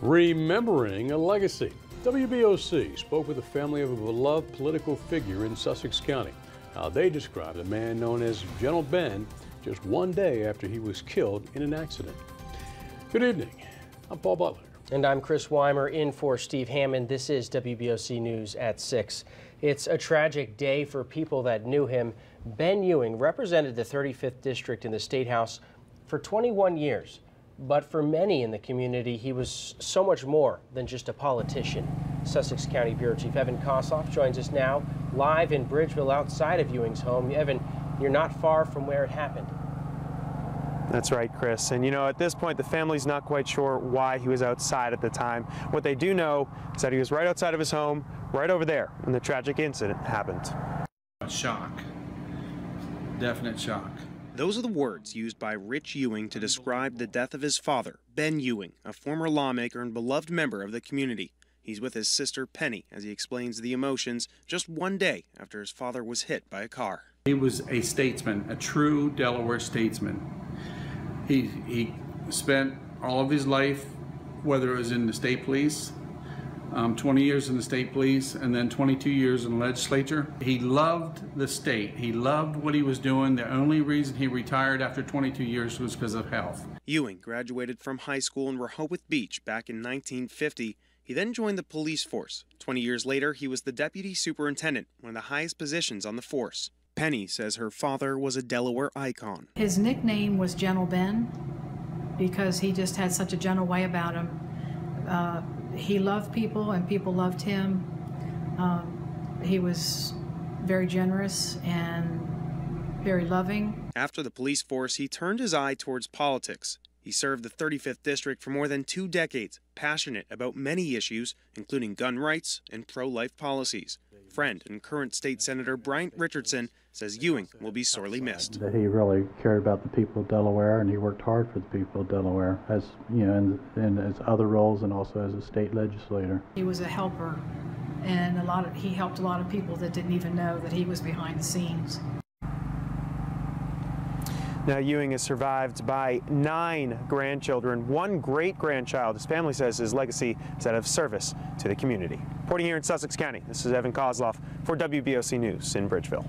Remembering a legacy. WBOC spoke with the family of a beloved political figure in Sussex County. How they described a man known as Gentle Ben just one day after he was killed in an accident. Good evening. I'm Paul Butler. And I'm Chris Weimer in for Steve Hammond. This is WBOC News at 6. It's a tragic day for people that knew him. Ben Ewing represented the 35th District in the State House for 21 years. But for many in the community, he was so much more than just a politician. Sussex County Bureau Chief Evan Kossoff joins us now live in Bridgeville outside of Ewing's home. Evan, you're not far from where it happened. That's right, Chris. And you know, at this point, the family's not quite sure why he was outside at the time. What they do know is that he was right outside of his home, right over there, when the tragic incident happened. Shock. Definite shock. Those are the words used by Rich Ewing to describe the death of his father, Ben Ewing, a former lawmaker and beloved member of the community. He's with his sister Penny as he explains the emotions just one day after his father was hit by a car. He was a statesman, a true Delaware statesman. He spent all of his life, whether it was in the state police, 20 years in the state police, and then 22 years in the legislature. He loved the state. He loved what he was doing. The only reason he retired after 22 years was because of health. Ewing graduated from high school in Rehoboth Beach back in 1950. He then joined the police force. 20 years later, he was the deputy superintendent, one of the highest positions on the force. Penny says her father was a Delaware icon. His nickname was Gentle Ben because he just had such a gentle way about him. He loved people and people loved him. He was very generous and very loving. After the police force, he turned his eye towards politics. He served the 35th District for more than 2 decades, passionate about many issues, including gun rights and pro-life policies. Friend and current state senator Bryant Richardson says Ewing will be sorely missed. That he really cared about the people of Delaware, and he worked hard for the people of Delaware, as you know, in his other roles and also as a state legislator. He was a helper, and he helped a lot of people that didn't even know that he was behind the scenes. Now, Ewing is survived by 9 grandchildren, 1 great-grandchild. His family says his legacy is that of service to the community. Reporting here in Sussex County, this is Evan Kossoff for WBOC News in Bridgeville.